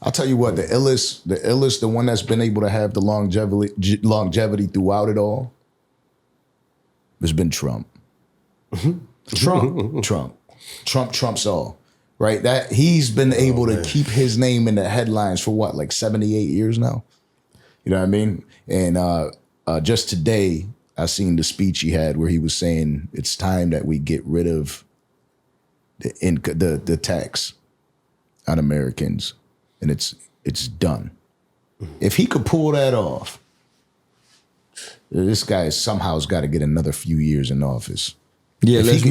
I'll tell you what, the illest, the one that's been able to have the longevity throughout it all has been Trump. Trump's all. Right? That he's been able to keep his name in the headlines for what, like 78 years now? You know what I mean? And just today, I seen the speech he had where he was saying it's time that we get rid of the tax on Americans, and it's done. If he could pull that off, this guy somehow's got to get another few years in office. Yeah, let's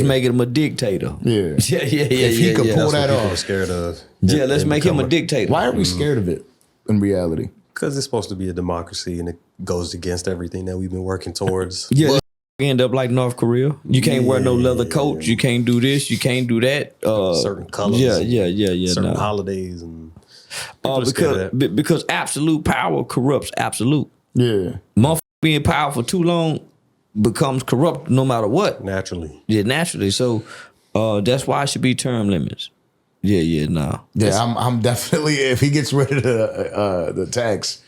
make him a dictator. Yeah, yeah. If he could pull that off, scared of. Yeah, let's make him a dictator. Why are we scared of it in reality? Because it's supposed to be a democracy, and it goes against everything that we've been working towards. Yeah, end up like North Korea. You can't wear no leather coats. You can't do this. You can't do that. Certain colors. Yeah. Certain holidays and because absolute power corrupts absolute. Yeah, Motherfucker being powerful too long becomes corrupt no matter what. Naturally. Yeah, naturally. So that's why it should be term limits. Yeah. Yeah, I'm definitely, if he gets rid of the tax,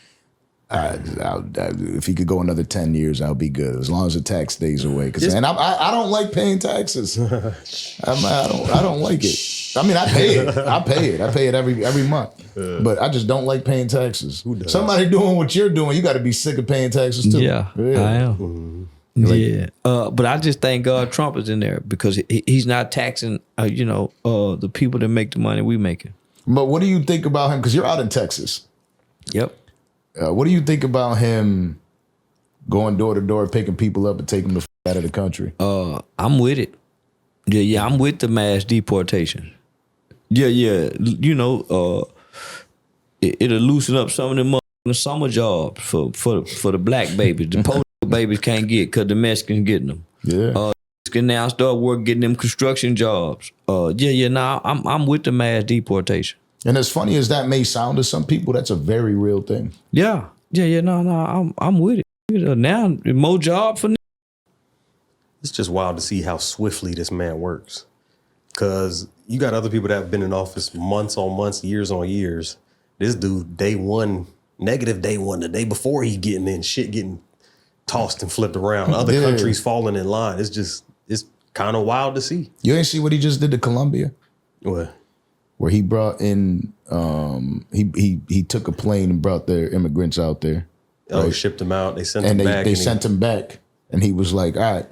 if he could go another 10 years, I'll be good. As long as the tax stays away. And I don't like paying taxes. I don't like it. I mean, I pay it. I pay it every month. But I just don't like paying taxes. Who does? Somebody doing what you're doing, you got to be sick of paying taxes too. Yeah. I am. Mm-hmm. But I just thank God Trump is in there because he's not taxing, the people that make the money we making. But what do you think about him? Because you're out in Texas. Yep. What do you think about him going door to door, picking people up and taking them out of the country? I'm with it. Yeah. I'm with the mass deportation. Yeah. It'll loosen up some of them summer jobs for the black babies. The poor babies can't get because the Mexicans getting them. Yeah. Can now start getting them construction jobs. I'm with the mass deportation. And as funny as that may sound to some people, that's a very real thing. Yeah. No, I'm with it. Now more job for. It's just wild to see how swiftly this man works. Because you got other people that have been in office months on months, years on years. This dude, day one, the day before he getting tossed and flipped around. Other countries falling in line. It's kind of wild to see. You ain't see what he just did to Colombia? What? Where he brought in, he took a plane and brought their immigrants out there. Oh, right? Shipped them out. They sent them back. They sent him back. And he was like, all right,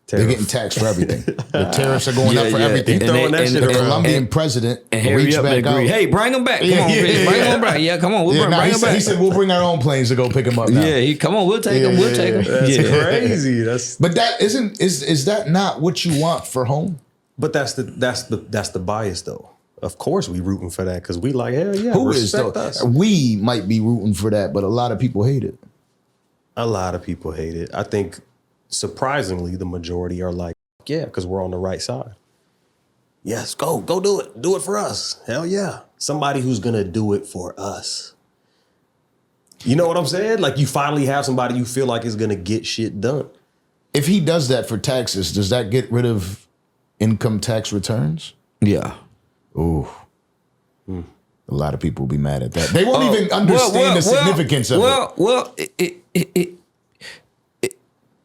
they're getting taxed for everything. The tariffs are going up for everything. The Colombian president reached back out. Hey, bring them back. Come on, bring them back. Yeah, come on. Bring them back. He said, we'll bring our own planes to go pick them up now. Yeah, come on. We'll take them. We'll take them. That's crazy. But that is that not what you want for home? But that's the bias though. Of course we rooting for that because we like, hell yeah, who is though? Us. We might be rooting for that, but a lot of people hate it. A lot of people hate it. I think surprisingly, the majority are like, yeah, because we're on the right side. Yes, go do it. Do it for us. Hell yeah. Somebody who's gonna do it for us. You know what I'm saying? Like you finally have somebody you feel like is gonna get shit done. If he does that for taxes, does that get rid of income tax returns? Yeah. Ooh. A lot of people will be mad at that. They won't even understand the significance of it.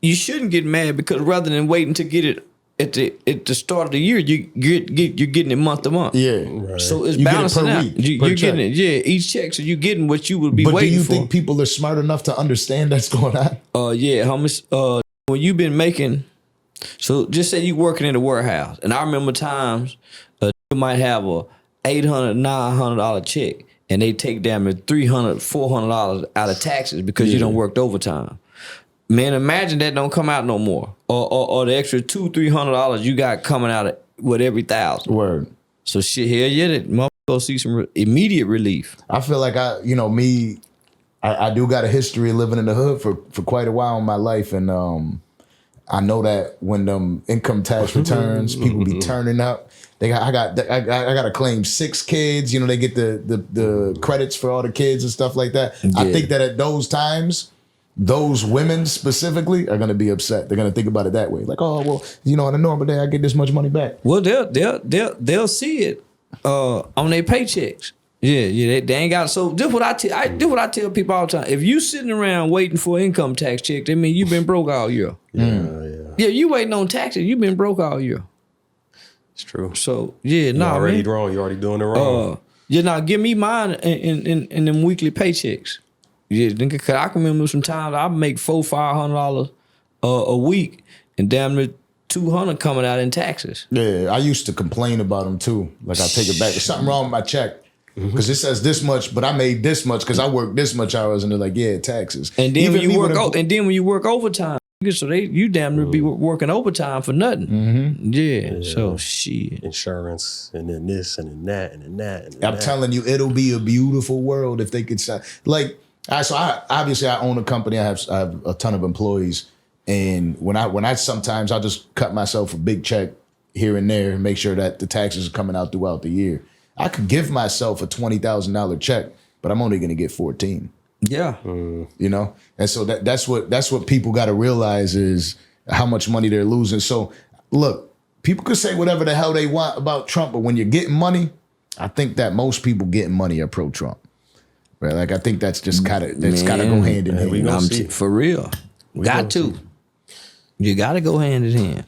You shouldn't get mad because rather than waiting to get it at the start of the year, you're getting it month to month. Yeah. Right. So it's balancing out. You're getting it. Yeah, each check. So you're getting what you would be waiting for. But do you think people are smart enough to understand that's going on? Yeah. How much? When you've been making, so just say you working in a warehouse, and I remember times you might have a $800, $900 check, and they take damn near $300, $400 out of taxes because you don't worked overtime. Man, imagine that don't come out no more, or the extra $200, $300 you got coming out with every $1,000. Word. So shit, hell yeah, that motherfucker see some immediate relief. I feel like I do got a history of living in the hood for quite a while in my life, and I know that when them income tax returns, people be turning up. I got to claim 6 kids. You know, they get the credits for all the kids and stuff like that. Yeah. I think that at those times, those women specifically are going to be upset. They're going to think about it that way. Like, oh, well, on a normal day, I get this much money back. Well, they'll see it on their paychecks. Yeah. They ain't got. So this what I tell people all the time. If you sitting around waiting for an income tax check, that mean you been broke all year. Yeah. You waiting on taxes. You been broke all year. It's true. So yeah, You're already wrong. You're already doing it wrong. Give me mine in them weekly paychecks. Yeah, cause I can remember some times I make $400-500 a week, and damn near $200 coming out in taxes. Yeah, I used to complain about them too. Like I take it back. There's something wrong with my check because it says this much, but I made this much because I worked this much hours, and they're like, yeah, taxes. And then when you work overtime, so you damn near be working overtime for nothing. Yeah. So shit. Insurance and then this and then that and then that. And then I'm telling you, it'll be a beautiful world if they could like. I obviously I own a company. I have a ton of employees, and when I sometimes I'll just cut myself a big check here and there and make sure that the taxes are coming out throughout the year. I could give myself a $20,000 check, but I'm only going to get 14. Yeah. You know, and so that's what people got to realize is how much money they're losing. So look, people could say whatever the hell they want about Trump, but when you're getting money, I think that most people getting money are pro-Trump. Right, like I think that's just gotta go hand in hand. For real, got to. You gotta go hand in hand.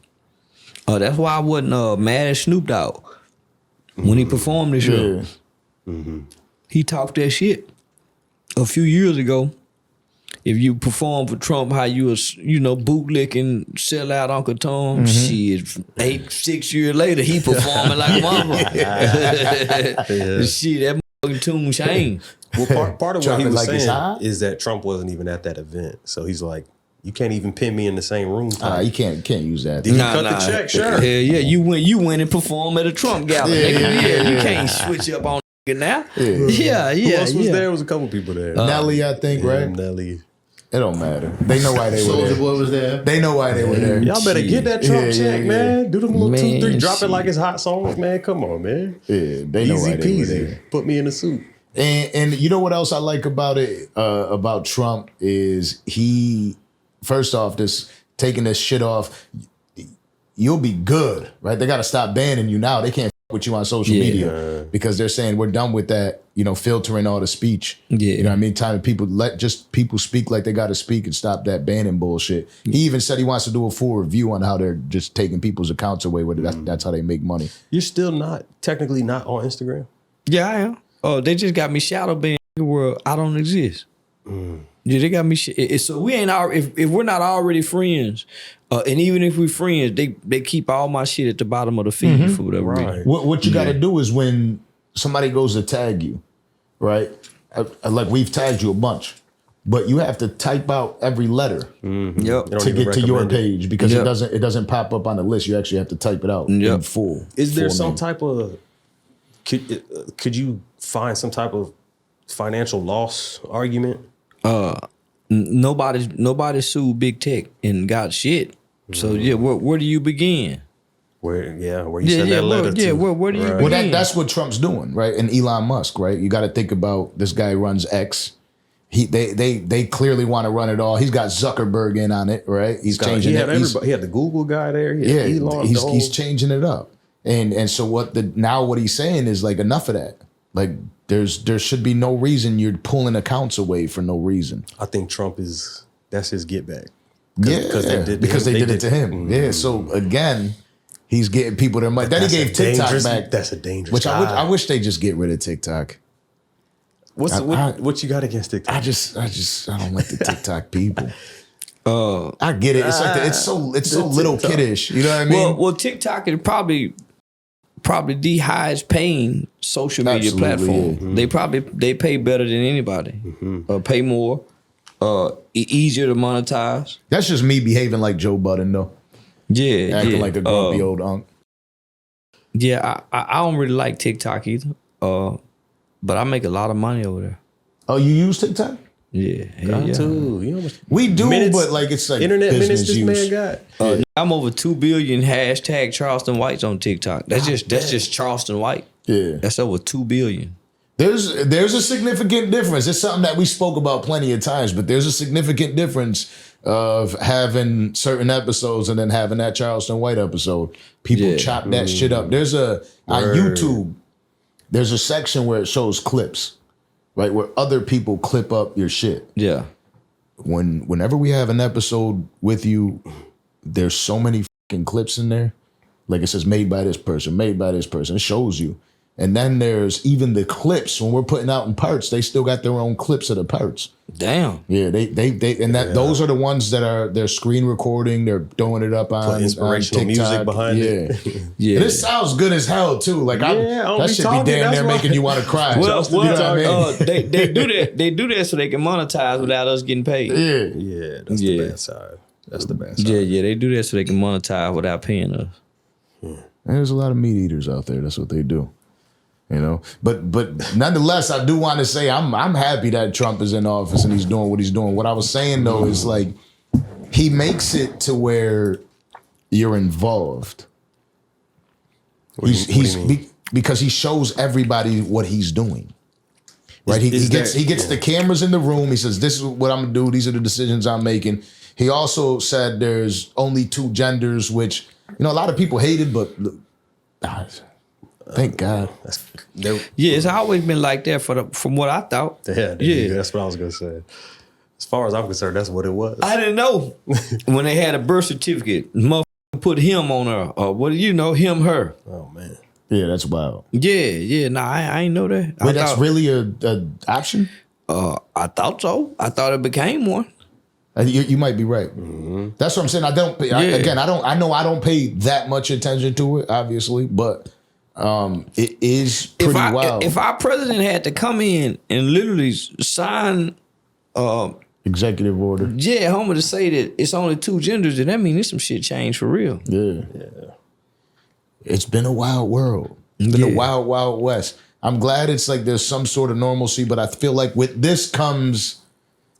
That's why I wasn't mad at Snoop Dogg when he performed this show. He talked that shit a few years ago. If you perform for Trump, how you was, bootlicking, sell out Uncle Tom, shit, 6 years later, he performing like a mama. Shit, that motherfucking tune changed. Well, part of what he was saying is that Trump wasn't even at that event. So he's like, you can't even pin me in the same room. You can't use that. Did you cut the check? Sure. Yeah, you went and performed at a Trump gala. You can't switch up on now. Yeah. Who else was there? There was a couple people there. Nelly, I think, right? Nelly. It don't matter. They know why they were there. Soulja Boy was there. They know why they were there. Y'all better get that Trump check, man. Do them little 2, 3, drop it like it's hot songs, man. Come on, man. Yeah, they know why they were there. Put me in a suit. And you know what else I like about it, about Trump is he, first off, this taking this shit off, you'll be good, right? They got to stop banning you now. They can't f with you on social media because they're saying we're done with that, filtering all the speech. Yeah. You know what I mean? Time people people speak like they got to speak and stop that banning bullshit. He even said he wants to do a full review on how they're just taking people's accounts away with it. That's how they make money. You're still technically not on Instagram? Yeah, I am. Oh, they just got me shadow banned in the world. I don't exist. Yeah, they got me. So we ain't if we're not already friends, and even if we friends, they keep all my shit at the bottom of the feed for whatever reason. What you got to do is when somebody goes to tag you, right? Like we've tagged you a bunch, but you have to type out every letter to get to your page because it doesn't pop up on the list. You actually have to type it out in full. Is there some type of could you find some type of financial loss argument? Nobody sued big tech and got shit. So where do you begin? Where you send that letter to? Where do you begin? Well, that's what Trump's doing, right? And Elon Musk, right? You got to think about this guy runs X. They clearly want to run it all. He's got Zuckerberg in on it, right? He's changing it. He had the Google guy there. Elon, he's changing it up. And so what he's saying is like enough of that. Like there should be no reason you're pulling accounts away for no reason. I think Trump that's his get back. Because they did it to him. Yeah. So again, he's getting people their money. Then he gave TikTok back. That's a dangerous. Which I wish they just get rid of TikTok. What you got against TikTok? I don't like the TikTok people. I get it. It's like it's so little kiddish. You know what I mean? Well, TikTok is probably the highest paying social media platform. Yeah. They pay better than anybody. Pay more. Easier to monetize. That's just me behaving like Joe Budden though. Yeah, acting like a grumpy old unk. Yeah, I don't really like TikTok either. But I make a lot of money over there. Oh, you use TikTok? Yeah, too. We do, but like it's like internet minutes this use. man got. I'm over 2 billion hashtag Charleston Whites on TikTok. That's just Charleston White. Yeah, that's over 2 billion. There's a significant difference. It's something that we spoke about plenty of times, but there's a significant difference of having certain episodes and then having that Charleston White episode. People chop that shit up. There's on YouTube. there's a section where it shows clips, right? Where other people clip up your shit. Yeah. Whenever we have an episode with you, there's so many fucking clips in there. Like it says made by this person, made by this person. It shows you. And then there's even the clips when we're putting out in parts, they still got their own clips of the parts. Damn. Yeah, they and that those are the ones that they're screen recording, they're throwing it up on inspirational on music behind it. Yeah. And it sounds good as hell too. Like that should be damn near making you want to cry. Well, You know what I mean? they do that. They do that so they can monetize without us getting paid. Yeah, that's the bad side. That's the bad side. Yeah, they do that so they can monetize without paying us. And there's a lot of meat eaters out there. That's what they do. You know, but nonetheless, I do want to say I'm happy that Trump is in office and he's doing what he's doing. What I was saying though is like he makes it to where you're involved. Because he shows everybody what he's doing. Right? He gets the cameras in the room. He says, "This is what I'm gonna do. These are the decisions I'm making." He also said there's only 2 genders, which a lot of people hated, but. Thank God. It's always been like that from what I thought. Yeah, that's what I was gonna say. As far as I'm concerned, that's what it was. I didn't know when they had a birth certificate, motherfucker put him on her, or what do you know, him, her. Oh man. Yeah, that's wild. Yeah. Nah, I ain't know that. Wait, that's really a option? I thought so. I thought it became one. You might be right. Mm-hmm. That's what I'm saying. I don't pay that much attention to it, obviously, but. It is pretty wild. If our president had to come in and literally sign executive order, homie, to say that it's only 2 genders, then that means there's some shit changed for real. Yeah. It's been a wild world. It's been a wild, wild west. I'm glad it's like there's some sort of normalcy, but I feel like with this comes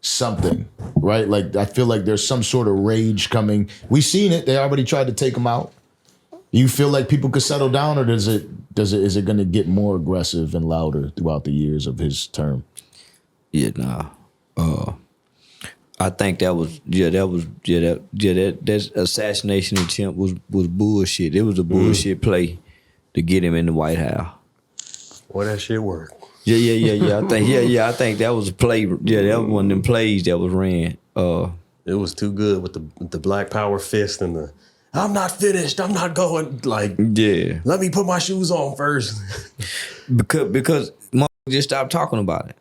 something, right? Like I feel like there's some sort of rage coming. We've seen it. They already tried to take him out. You feel like people could settle down, or is it going to get more aggressive and louder throughout the years of his term? Yeah, nah. I think that assassination attempt was bullshit. It was a bullshit play to get him in the White House. Well, that shit worked. Yeah. I think that was a play. Yeah, that was one of them plays that was ran. It was too good with the Black Power fist and the. I'm not finished. I'm not going. Like, let me put my shoes on first. because motherfuckers just stopped talking about it.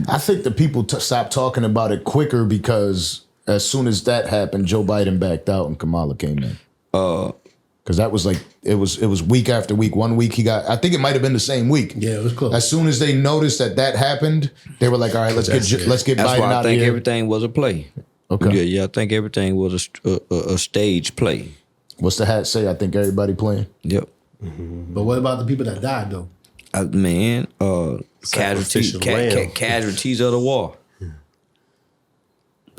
I think the people stopped talking about it quicker because as soon as that happened, Joe Biden backed out and Kamala came in. Because that was like it was week after week. 1 week he got. I think it might have been the same week. Yeah, it was close. As soon as they noticed that happened, they were like, "All right, let's get Biden out of here." That's why I think everything was a play. Okay. Yeah. I think everything was a stage play. What's the hat say? I think everybody playing. Yep. Mm-hmm. But what about the people that died though? Casualties of the war.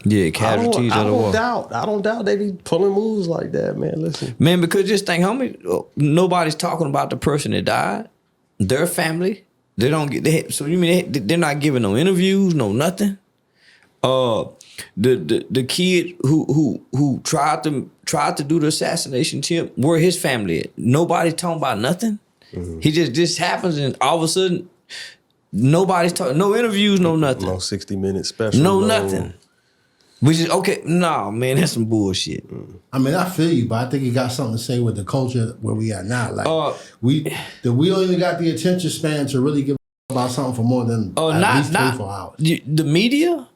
Yeah, casualties of the war. I don't doubt they be pulling moves like that, man. Listen, man, because just think, nobody's talking about the person that died, their family. They don't get. So you mean they're not giving no interviews, no nothing. The kid who tried to do the assassination attempt, where his family at? Nobody's talking about nothing. Mm-hmm. He just happens, and all of a sudden, nobody's talking. No interviews, no nothing. No 60-minute special. No nothing. Which is okay. No, man, that's some bullshit. I mean, I feel you, but I think it got something to say with the culture where we are now. Like we don't even got the attention span to really give about something for more than at least 24 hours. The media.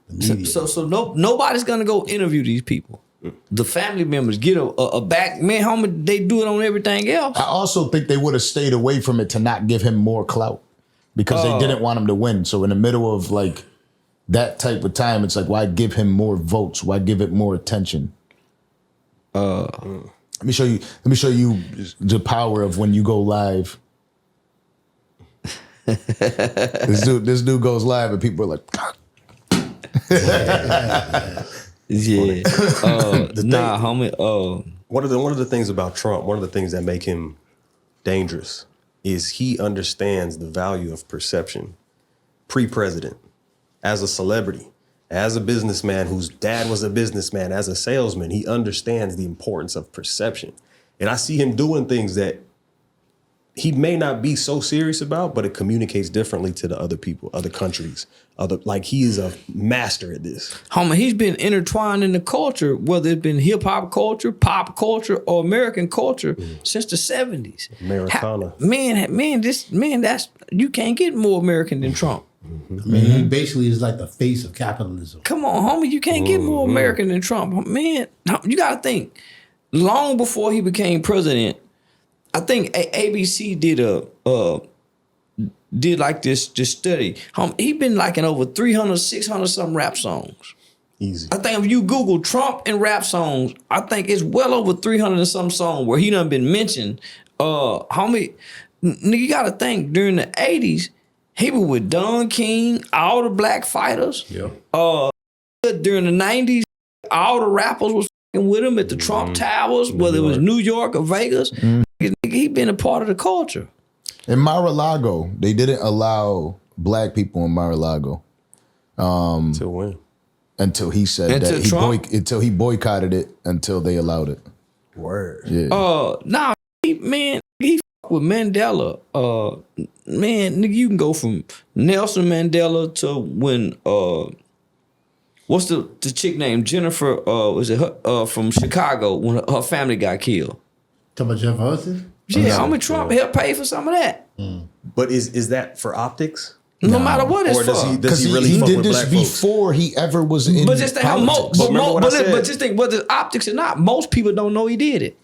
So nobody's gonna go interview these people. The family members get a back, man, homie, they do it on everything else. I also think they would have stayed away from it to not give him more clout because they didn't want him to win. So in the middle of like that type of time, it's like, why give him more votes? Why give it more attention? Let me show you the power of when you go live. This dude goes live and people are like, yeah. Homie. One of the things about Trump, one of the things that make him dangerous is he understands the value of perception. Pre-president, as a celebrity, as a businessman whose dad was a businessman, as a salesman, he understands the importance of perception. And I see him doing things that he may not be so serious about, but it communicates differently to the other people, other countries, like he is a master at this. Homie, he's been intertwined in the culture, whether it's been hip hop culture, pop culture, or American culture since the 70s. Americana. That's you can't get more American than Trump. I mean, he basically is like the face of capitalism. Come on, homie, you can't get more American than Trump. Man, you gotta think. Long before he became president, I think ABC did like this study. He been like in over 300, 600 some rap songs. Easy. I think if you Google Trump and rap songs, I think it's well over 300 and some songs where he done been mentioned. Homie, you gotta think during the 80s, he was with Don King, all the black fighters. Yeah. During the 90s, all the rappers was with him at the Trump Towers, whether it was New York or Vegas. He been a part of the culture. In Mar-a-Lago, they didn't allow black people in Mar-a-Lago. Till when? Until he said until he boycotted it until they allowed it. Word. Yeah. He fuck with Mandela. Man, nigga, you can go from Nelson Mandela to when what's the chick named Jennifer? Was it her from Chicago when her family got killed? Talking about Jeff Hudson? Yeah, I'm Trump help pay for some of that. But is that for optics? No matter what it's Or does for. he Because really he fuck did with this black folks? before he ever was in But just think how politics. but just think whether it's optics or not, most people don't know he did it.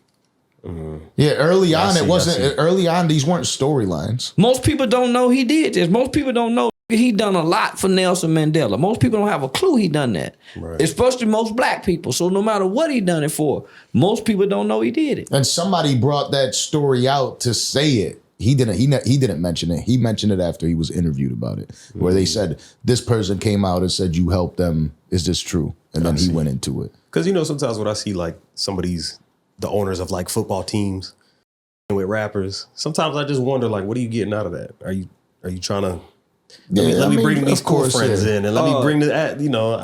Yeah, early on I see. early on these weren't storylines. Most people don't know he did this. Most people don't know he done a lot for Nelson Mandela. Most people don't have a clue he done that. Right. Especially most black people. So no matter what he done it for, most people don't know he did it. And somebody brought that story out to say it. He didn't mention it. He mentioned it after he was interviewed about it, where they said this person came out and said you helped them. Is this true? And then he went into it. Because sometimes when I see like some of the owners of like football teams with rappers, sometimes I just wonder like, what are you getting out of that? Are you trying to let me bring these cool friends in and let me bring the I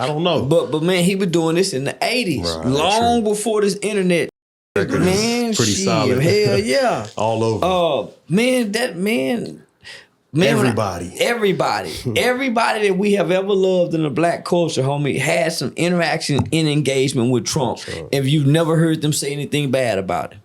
don't know. But man, he was doing this in the 80s, Right, long before this internet. Man, pretty solid. Hell yeah. All over. Everybody that we have ever loved in the black culture, homie, had some interaction and engagement with Trump. Sure. If you've never heard them say anything bad about him.